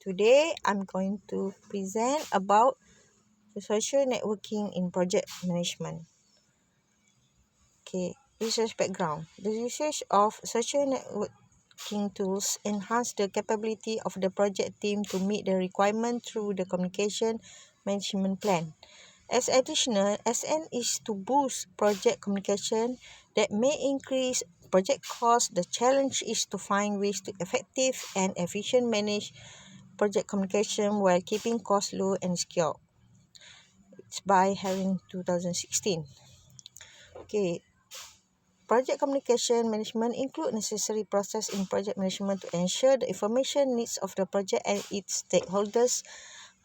Today I'm going to present about the social networking in project management. Research background. The usage of social networking tools enhance the capability of the project team to meet the requirement through the communication management plan. As additional, SN is to boost project communication that may increase project costs. The challenge is to find ways to effective and efficient manage project communication while keeping costs low and secure. It's by Herring 2016. Project communication management include necessary process in project management to ensure the information needs of the project and its stakeholders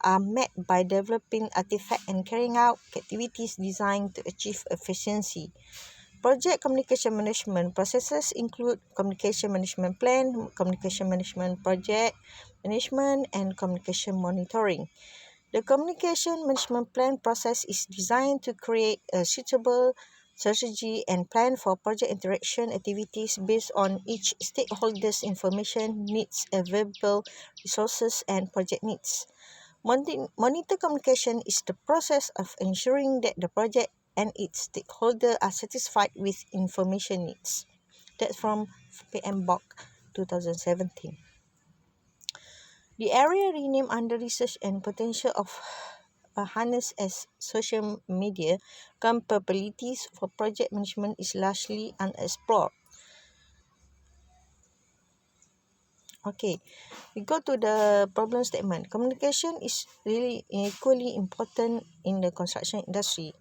are met by developing artifacts and carrying out activities designed to achieve efficiency. Project communication management processes include communication management plan, communication management project management, and communication monitoring. The communication management plan process is designed to create a suitable strategy and plan for project interaction activities based on each stakeholder's information needs, available resources, and project needs. Monitor communication is the process of ensuring that the project and its stakeholders are satisfied with information needs. That's from PMBOK 2017. The area renamed under research and potential of harness as social media capabilities for project management is largely unexplored. We go to the problem statement. Communication is really equally important in the construction industry.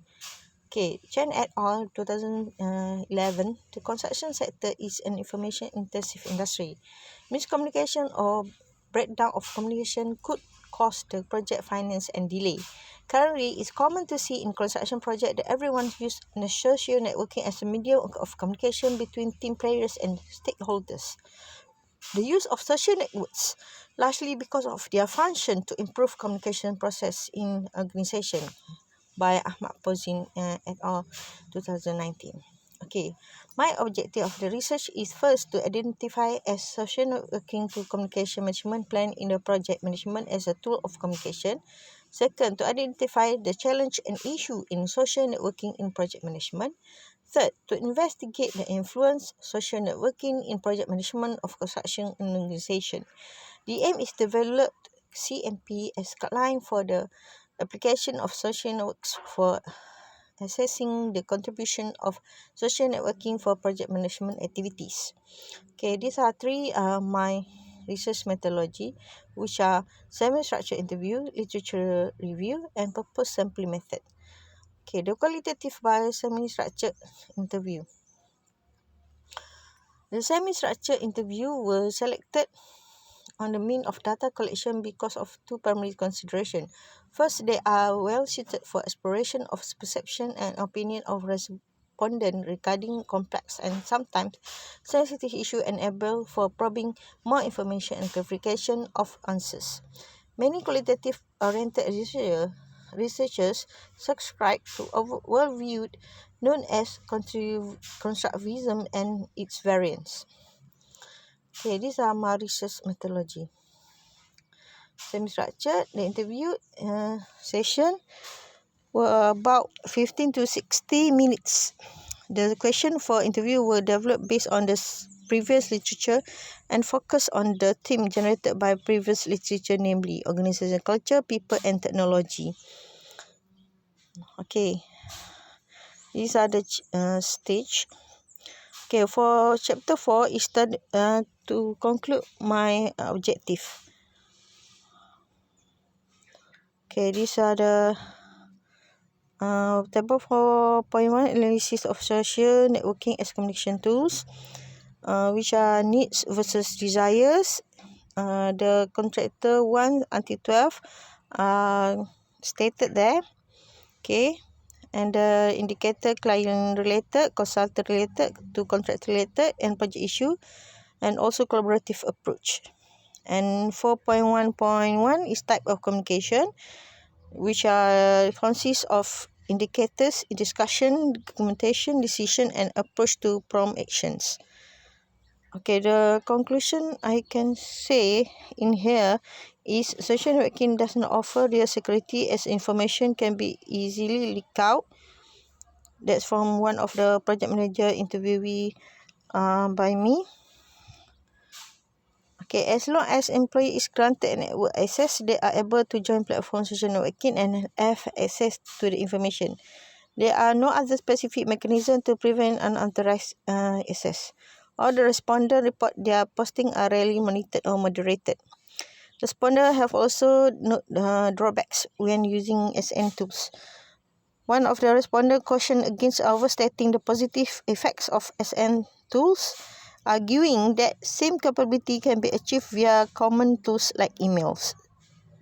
Chen et al. 2011, the construction sector is an information-intensive industry. Miscommunication or breakdown of communication could cause the project finance and delay. Currently, it's common to see in construction projects that everyone uses social networking as a medium of communication between team players and stakeholders. The use of social networks, largely because of their function to improve communication process in organization, by Ahmad Pozin et al. 2019. My objective of the research is first to identify as social networking to communication management plan in the project management as a tool of communication. Second, to identify the challenge and issue in social networking in project management. Third, to investigate the influence social networking in project management of construction organization. The aim is to develop CMP as guideline for the application of social networks for assessing the contribution of social networking for project management activities. These are three my research methodology, which are semi-structured interview, literature review, and purpose sampling method. The qualitative by semi-structured interview. The semi-structured interview were selected on the mean of data collection because of two primary considerations. First, they are well suited for exploration of perception and opinion of respondents regarding complex and sometimes sensitive issues and able for probing more information and clarification of answers. Many qualitative oriented researchers subscribe to a worldview known as constructivism and its variants. These are my research methodology. Semi-structured, the interview session were about 15 to 60 minutes. The question for interview were developed based on the previous literature and focus on the theme generated by previous literature, namely organization culture, people, and technology. These are the stage. For chapter 4 is to conclude my objective. These are the table 4.1 analysis of social networking as communication tools, which are needs versus desires. The contractor 1 until 12 stated there. And the indicator client related, consultant related to contract related, and project issue, and also collaborative approach. And 4.1.1 is type of communication, which consists of indicators, discussion, documentation, decision, and approach to prompt actions. The conclusion I can say in here is social networking does not offer real security as information can be easily leaked out. That's from one of the project manager interviewee by me. Okay, as long as employee is granted network access, they are able to join platform social networking and have access to the information. There are no other specific mechanism to prevent unauthorized access. All the respondents report their posting are rarely monitored or moderated. Respondents have also drawbacks when using SN tools. One of the respondents cautioned against overstating the positive effects of SN tools, arguing that same capability can be achieved via common tools like emails.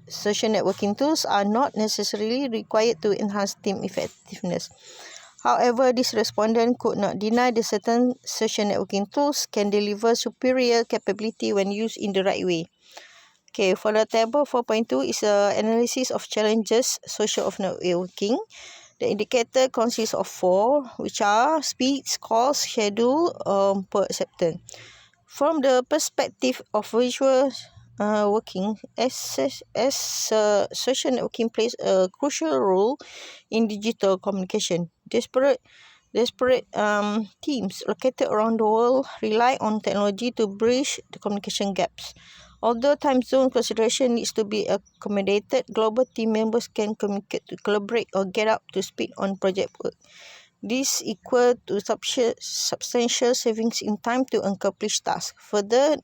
Social networking tools are not necessarily required to enhance team effectiveness. However, this respondent could not deny that certain social networking tools can deliver superior capability when used in the right way. Okay, for the table 4.2 is an analysis of challenges social of networking. The indicator consists of 4, which are speed, cost, schedule, per acceptance. From the perspective of visual working, social networking plays a crucial role in digital communication. Disparate teams located around the world rely on technology to bridge the communication gaps. Although time zone consideration needs to be accommodated, global team members can communicate to collaborate or get up to speed on project work. This equal to substantial savings in time to accomplish tasks. Further,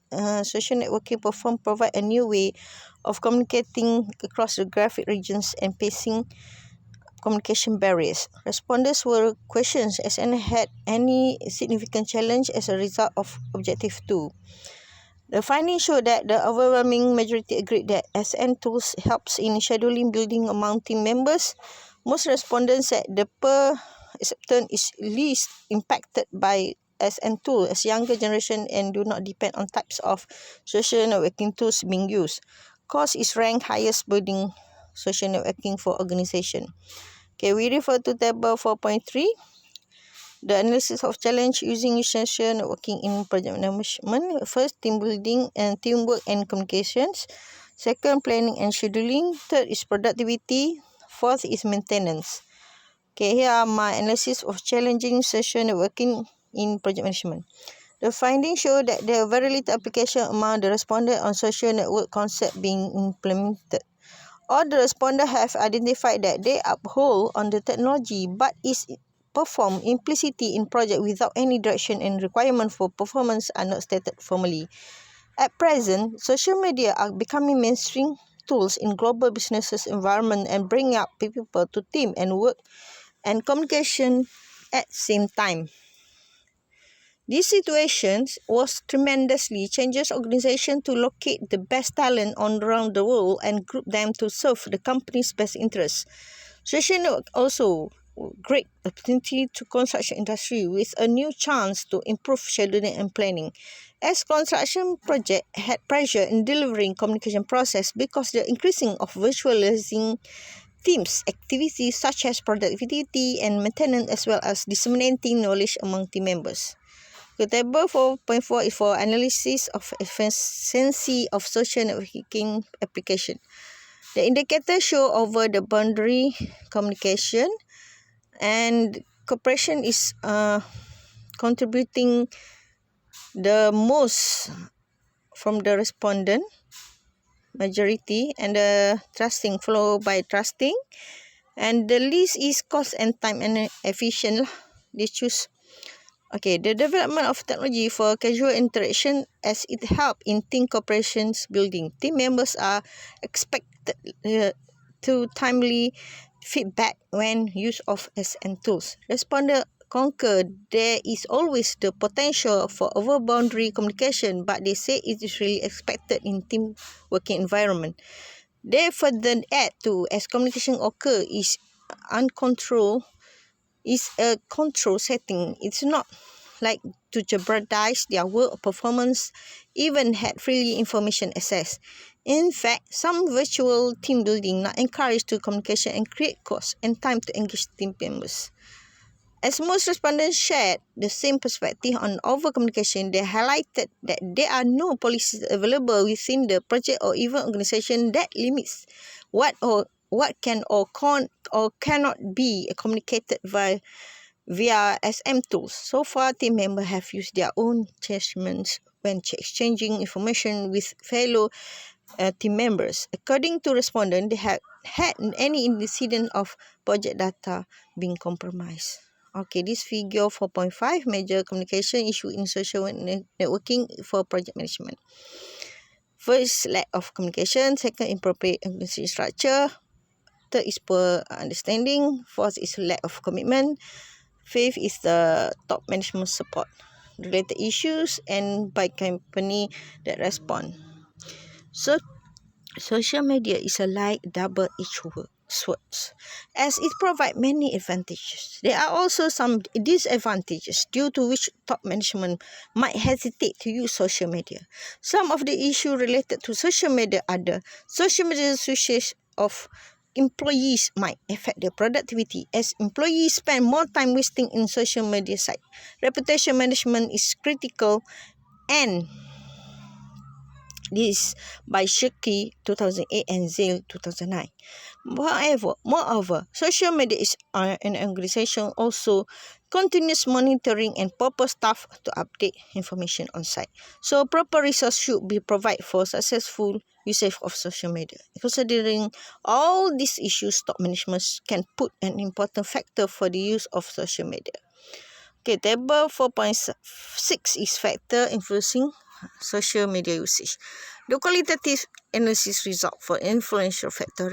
social networking platform provide a new way of communicating across geographic regions and facing communication barriers. Respondents were questioned as any had any significant challenge as a result of Objective 2. The findings show that the overwhelming majority agreed that SN tools helps in scheduling building among team members. Most respondents said the per acceptance is least impacted by SN tool as younger generation and do not depend on types of social networking tools being used. Cost is ranked highest building social networking for organization. Okay, we refer to table 4.3. The analysis of challenge using social networking in project management. First, team building and teamwork and communications. Second, planning and scheduling. Third is productivity. Fourth is maintenance. Okay, here are my analysis of challenging social networking in project management. The findings show that there are very little application among the respondents on social network concept being implemented. All the respondents have identified that they uphold on the technology but is performed implicitly in project without any direction and requirement for performance are not stated formally. At present, social media are becoming mainstream tools in global businesses environment and bring up people to team and work and communication at the same time. This situation was tremendously changes organization to locate the best talent on around the world and group them to serve the company's best interests. Social network also great opportunity to construction industry with a new chance to improve scheduling and planning. As construction project had pressure in delivering communication process because the increasing of visualizing teams activities such as productivity and maintenance as well as disseminating knowledge among team members. The table 4.4 is for analysis of efficiency of social networking application. The indicators show over the boundary communication and cooperation is contributing the most from the respondent majority and the trusting followed by trusting and the least is cost and time and efficient. They choose. Okay, the development of technology for casual interaction as it help in team cooperations building. Team members are expected to timely feedback when use of SN tools. Respondents concur there is always the potential for over-boundary communication, but they say it is really expected in team working environment. They further add to as communication occur is uncontrolled is a control setting. It's not like to jeopardize their work performance, even had freely information access. In fact, some virtual team building not encouraged to communication and create cost and time to engage team members. As most respondents shared the same perspective on over-communication, they highlighted that there are no policies available within the project or even organisation that limits what can or cannot be communicated via SM tools. So far, team members have used their own judgments when exchanging information with fellow team members. According to respondents, they have had any incident of project data being compromised. Okay, this figure 4.5 major communication issue in social networking for project management. First, lack of communication. Second, inappropriate organization structure. Third is poor understanding. Fourth is lack of commitment. Fifth is the top management support related issues and by company that respond. So, social media is a like double-edged sword, as it provides many advantages. There are also some disadvantages due to which top management might hesitate to use social media. Some of the issues related to social media are the social media usage of employees might affect their productivity as employees spend more time wasting in social media site. Reputation management is critical, and this by Shirky 2008 and Zale 2009. Moreover, social media is an organization also continuous monitoring and proper staff to update information on site. So proper resource should be provided for successful usage of social media. Considering all these issues, top management can put an important factor for the use of social media. Okay, table 4.6 is factor influencing social media usage. The qualitative analysis result for influential factor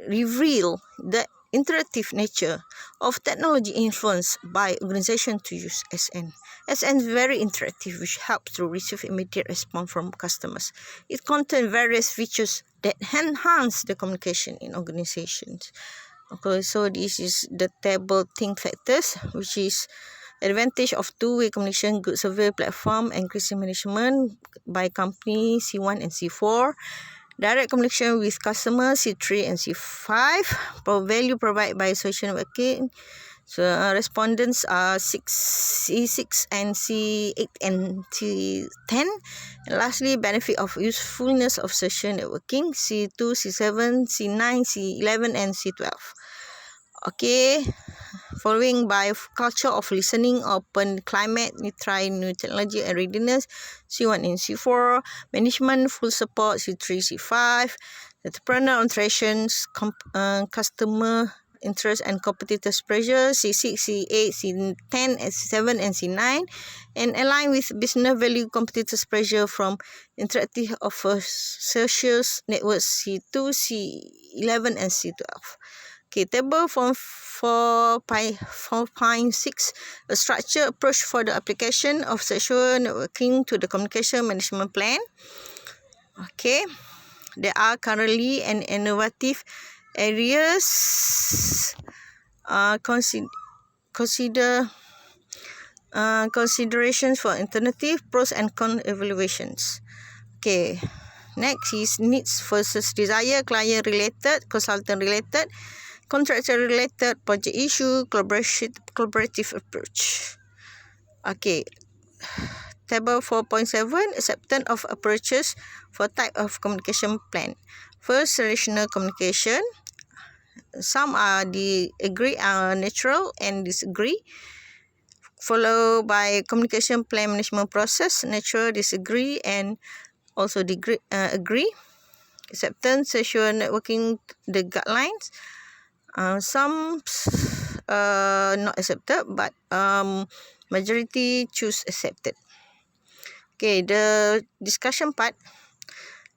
reveal the interactive nature of technology influenced by organization to use SN. SN is very interactive, which helps to receive immediate response from customers. It contains various features that enhance the communication in organizations. Okay, so this is the table think factors, which is advantage of two-way communication, good survey platform, increasing management by company C1 and C4, direct communication with customers C3 and C5, value provided by social networking. So respondents are C6 and C8 and C10. And lastly, benefit of usefulness of social networking C2, C7, C9, C11 and C12. Okay, following by culture of listening, open climate, try new technology and readiness C1 and C4, management full support C3, C5, entrepreneur alterations, customer interest and competitors pressure C6, C8, C10, C7 and C9, and align with business value competitors pressure from interactive of social networks C2, C11 and C12. Okay, table form 4.6, a structured approach for the application of social networking to the communication management plan. Okay, there are currently an innovative areas considerations for alternative pros and cons evaluations. Okay, next is needs versus desire, client related, consultant related, contractor related, project issue, collaborative approach. Okay, table 4.7, acceptance of approaches for type of communication plan. First, traditional communication. Some are agree are natural and disagree. Followed by communication plan management process, natural, disagree, and also agree. Acceptance, social networking, the guidelines. Some not accepted, but majority choose accepted. Okay, the discussion part.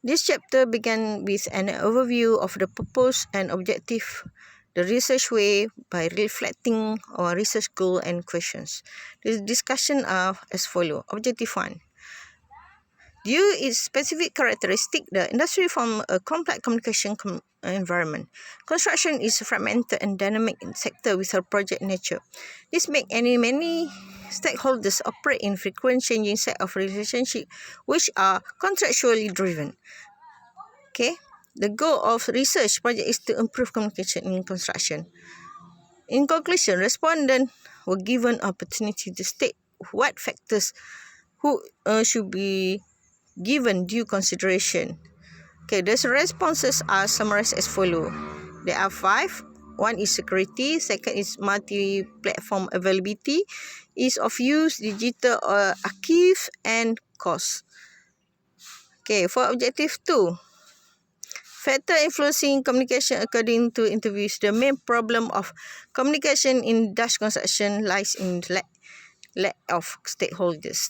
This chapter began with an overview of the purpose and objective, the research way by reflecting our research goal and questions. The discussion are as follows. Objective 1. Due its specific characteristic, the industry forms a complex communication environment. Construction is a fragmented and dynamic sector with a project nature. This makes many stakeholders operate in frequent changing set of relationships which are contractually driven. Okay, the goal of research project is to improve communication in construction. In conclusion, respondents were given opportunity to state what factors should be given due consideration. Okay, the responses are summarized as follow. There are 5. One is security, second is multi-platform availability, ease of use, digital archive, and cost. Okay, for objective 2, factor influencing communication according to interviews. The main problem of communication in Dutch construction lies in lack of stakeholders.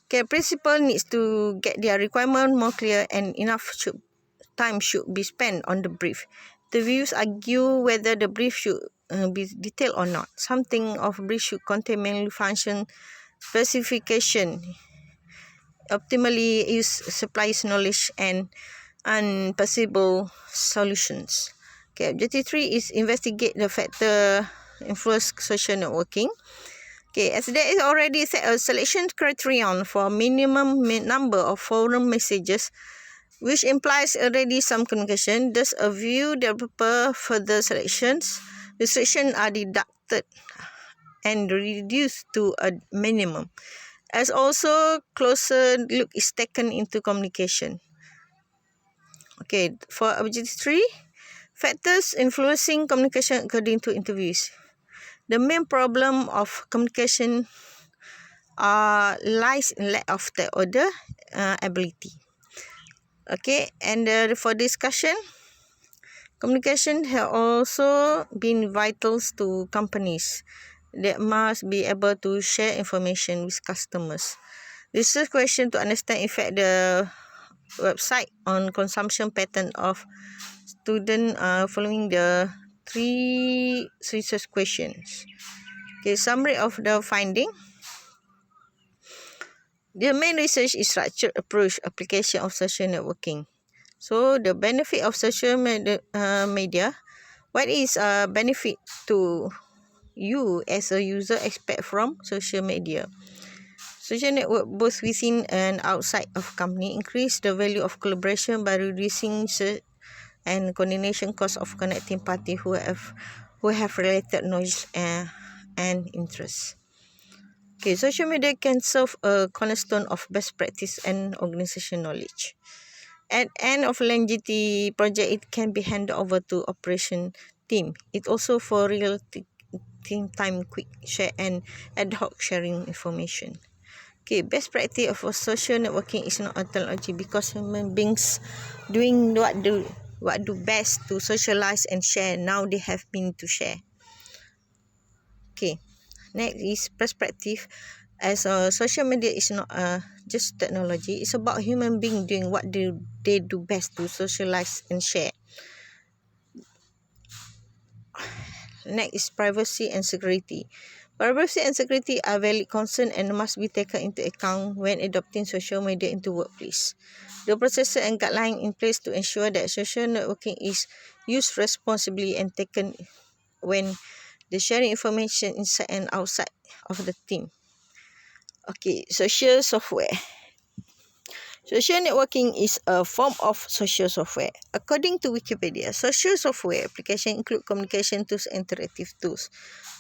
Okay, principal needs to get their requirement more clear and enough time should be spent on the brief. The views argue whether the brief should be detailed or not. Something of brief should contain mainly function specification, optimally use supplies knowledge and possible solutions. Okay, objective 3 is investigate the factor influence social networking. Okay, as there is already set a selection criterion for minimum number of forum messages, which implies already some communication. Thus, a view developer further selections. Restrictions are deducted and reduced to a minimum. As also, closer look is taken into communication. Okay, for objective 3, factors influencing communication according to interviews. The main problem of communication lies in lack of stakeholder ability. Okay, and for discussion, communication has also been vital to companies that must be able to share information with customers. This is a question to understand in fact the website on consumption pattern of student following the 3 research questions. Okay, summary of the finding. The main research is structured approach application of social networking. So the benefit of social media, what is a benefit to you as a user expect from social media? Social network both within and outside of company increase the value of collaboration by reducing and coordination cost of connecting parties who have related knowledge and interests. Okay, social media can serve a cornerstone of best practice and organization knowledge. At end of longevity project, it can be handed over to operation team. It also for real team time quick share and ad hoc sharing information. Okay, best practice of social networking is not a technology because human beings doing what do best to socialize and share. Now they have been to share. Okay, next is perspective. As social media is not just technology, it's about human being doing what they do best to socialize and share. Next is privacy and security. Privacy and security are valid concerns and must be taken into account when adopting social media into workplace. The processes and guidelines in place to ensure that social networking is used responsibly and taken when the sharing information inside and outside of the team. Okay, social software. Social networking is a form of social software. According to Wikipedia, social software applications include communication tools and interactive tools.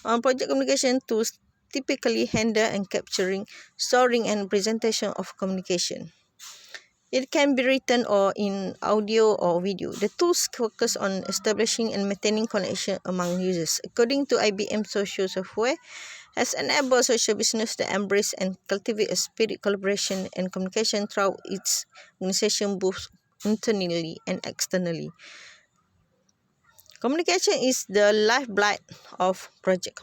Project communication tools typically handle and capturing, storing, and presentation of communication. It can be written or in audio or video. The tools focus on establishing and maintaining connection among users. According to IBM, social software has enabled social business to embrace and cultivate a spirit collaboration and communication throughout its organization both internally and externally. Communication is the lifeblood of project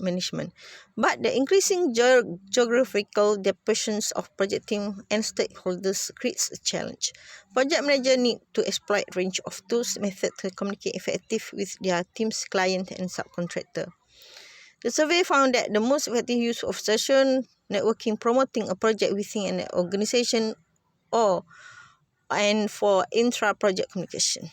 management, but the increasing geographical dispersions of project team and stakeholders creates a challenge. Project managers need to exploit a range of tools and methods to communicate effectively with their teams, client, and subcontractor. The survey found that the most effective use of social networking promoting a project within an organization and for intra-project communication.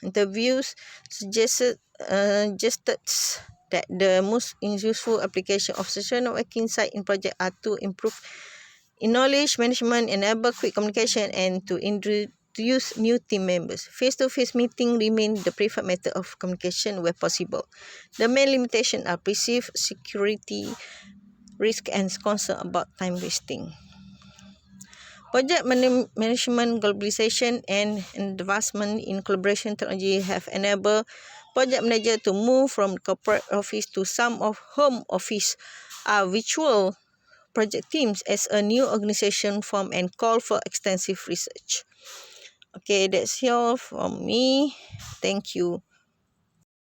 Interviews suggested that the most useful application of social networking site in project are to improve in knowledge management, enable quick communication, and to to use new team members. Face-to-face meeting remain the preferred method of communication where possible. The main limitations are perceived security risk and concern about time wasting. Project management, globalization, and advancement in collaboration technology have enabled project manager to move from corporate office to some of home office virtual project teams as a new organization form and call for extensive research. Okay, that's all from me. Thank you.